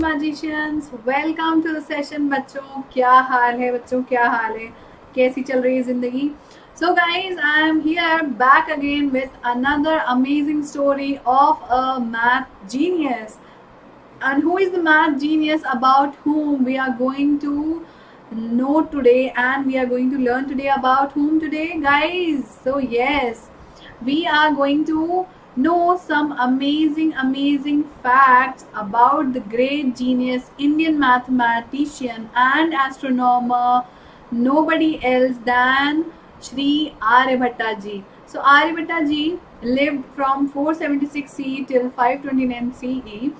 Magicians, welcome to the session. बच्चों क्या हाल है? बच्चों क्या हाल है? कैसी चल रही है जिंदगी? So guys, I am hear back again with another amazing story of a math genius. And who is the math genius about whom we are going to know today, and we are going to learn today about whom today, guys? So yes, we are going to know some amazing facts about the great genius Indian mathematician and astronomer, nobody else than Shri Aryabhatta ji. So Aryabhatta ji lived from 476 CE till 529 CE.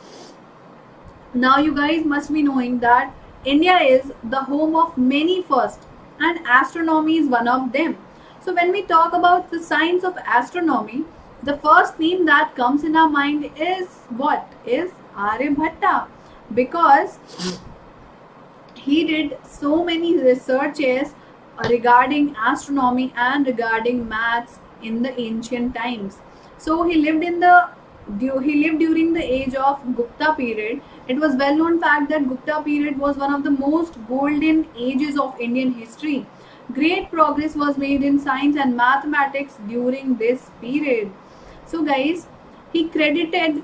Now you guys must be knowing that India is the home of many firsts, and astronomy is one of them. So when we talk about the science of astronomy, the first name that comes in our mind is what? Is Aryabhatta, because he did so many researches regarding astronomy and regarding maths in the ancient times. So he lived during the age of Gupta period. It was well known fact that Gupta period was one of the most golden ages of Indian history. Great progress was made in science and mathematics during this period. So guys, he credited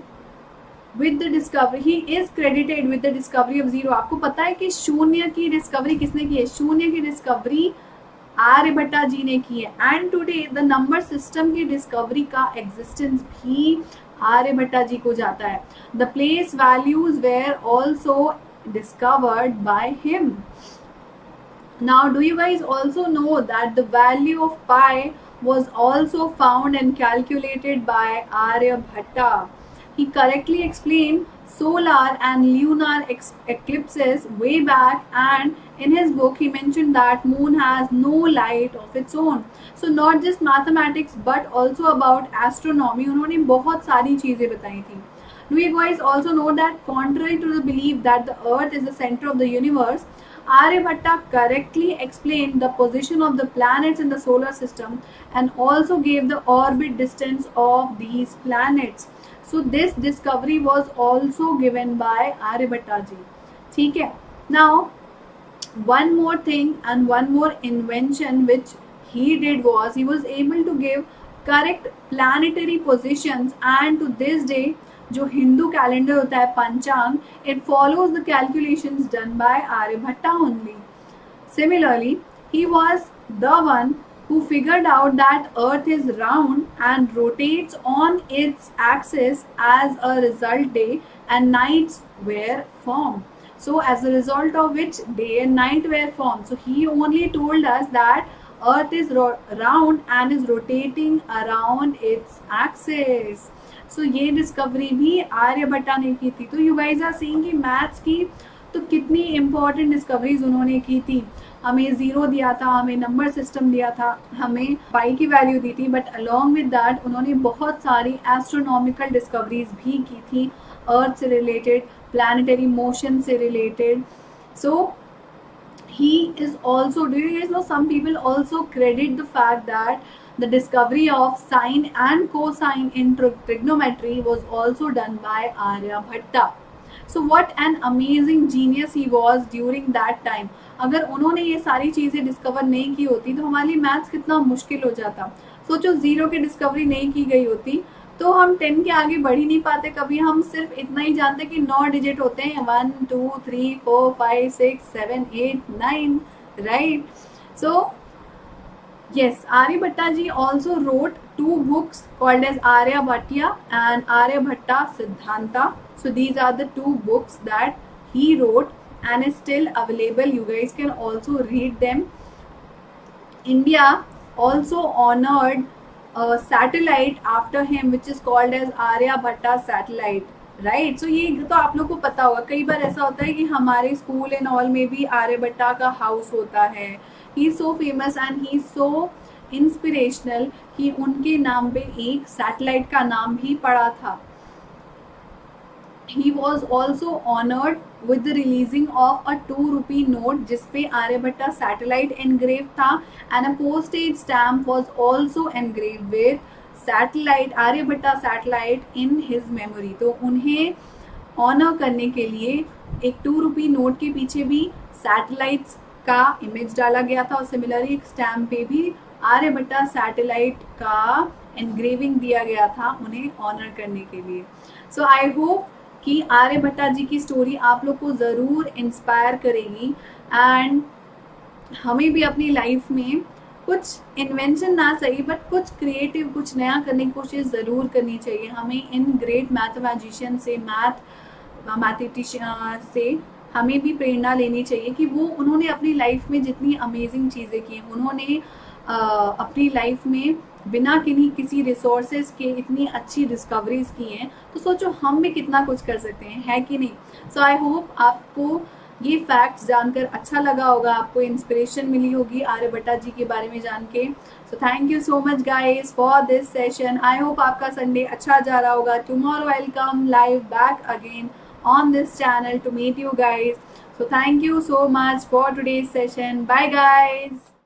with the discovery, he is credited with the discovery of zero. आपको पता है कि शून्य की discovery किसने की है? शून्य की डिस्कवरी आर्यभट्टा जी ने की है. And today the number system की डिस्कवरी का एग्जिस्टेंस भी आर्यभट्टा जी को जाता है. The place values were also discovered by him. Now, do you guys also know that the value of pi was also found and calculated by Aryabhatta? He correctly explained solar and lunar eclipses way back, and in his book he mentioned that moon has no light of its own. So not just mathematics but also about astronomy उन्होंने बहुत सारी चीजें बताई थी. Do you guys also know that contrary to the belief that the earth is the center of the universe, Aryabhatta correctly explained the position of the planets in the solar system and also gave the orbit distance of these planets. So this discovery was also given by Aryabhatta ji. ठीक है. Now one more thing and one more invention which he did was he was able to give correct planetary positions, and to this day जो Hindu calendar होता है पंचांग, it follows the calculations done by Aryabhatta only. Similarly, he was the one who figured out that earth is round and rotates on its axis. As a result, day and nights were formed. So as a result of which day and night were formed. So he only told us that earth is round and is rotating around its axis. So ये discovery भी आर्यभट्टा ने की थी. तो you guys are seeing कि maths की तो कितनी इंपॉर्टेंट डिस्कवरीज उन्होंने की थी. हमें जीरो दिया था, हमें नंबर सिस्टम दिया था, हमें पाई की वैल्यू दी थी, बट अलॉन्ग विद दैट उन्होंने बहुत सारी एस्ट्रोनॉमिकल डिस्कवरीज भी की थी, अर्थ से रिलेटेड, प्लानिटरी मोशन से related. So he is also, do you guys know, some people also credit the fact that the discovery of sine and cosine in trigonometry was also done by Aryabhatta. So what an amazing genius he was during that time. अगर उन्होंने ये सारी चीजें discover नहीं की होती तो हमारे लिए मैथ्स कितना मुश्किल हो जाता. सोचो, जीरो की डिस्कवरी नहीं की गई होती तो हम 10 के आगे बढ़ ही नहीं पाते कभी. हम सिर्फ इतना ही जानते कि 9 डिजिट होते हैं, 1 2 3 4 5 6 7 8 9, right? So yes, Aryabhatta ji also wrote 2 books called as Aryabhatya and Aryabhatta Siddhanta. So these are the 2 books that he wrote and is still available. You guys can also read them. India also honored a satellite after him which is called as Aryabhatta satellite, right? So ये तो आप लोग को पता होगा. कई बार ऐसा होता है कि हमारे स्कूल एंड ऑल में भी आर्यभट्टा का हाउस होता है. He is so famous and he is so inspirational कि उनके नाम पे एक सैटेलाइट का नाम भी पड़ा था. He was also honored with the releasing of a 2 rupee note जिसपे आर्यभट्टा सैटेलाइट एनग्रेव था, and a postage stamp was also engraved with satellite, Aryabhata satellite in his memory. तो उन्हें ऑनर करने के लिए एक 2 रुपी नोट के पीछे भी सैटेलाइट्स का इमेज डाला गया था और सिमिलरली एक स्टैम्प पे भी आर्यभट्टा सैटेलाइट का एनग्रेविंग दिया गया था उन्हें ऑनर करने के लिए। सो आई होप कि आर्यभट्टा जी की स्टोरी आप लोग को ज़रूर इंस्पायर करेगी एंड हमें भी अपनी लाइफ में कुछ इन्वेंशन ना सही बट कुछ क्रिएटिव, कुछ नया करने की कोशिश ज़रूर करनी चाहिए। हमें इन ग्रेट मैथमेटिशियन से, मैथमेटिशियन से हमें भी प्रेरणा लेनी चाहिए कि वो उन्होंने अपनी लाइफ में जितनी अमेजिंग चीज़ें की हैं, उन्होंने अपनी लाइफ में बिना किसी रिसोर्सेज के इतनी अच्छी डिस्कवरीज की हैं, तो सोचो हम भी कितना कुछ कर सकते हैं, है कि नहीं। सो आई होप आपको ये फैक्ट्स जानकर अच्छा लगा होगा, आपको इंस्पिरेशन मिली होगी आर्यभट्टा जी के बारे में जान के। So thank you so much guys for this session. I hope आपका संडे अच्छा जा रहा होगा। Tomorrow I will come live back again on this channel to meet you guys. So thank you so much for today's session. Bye guys.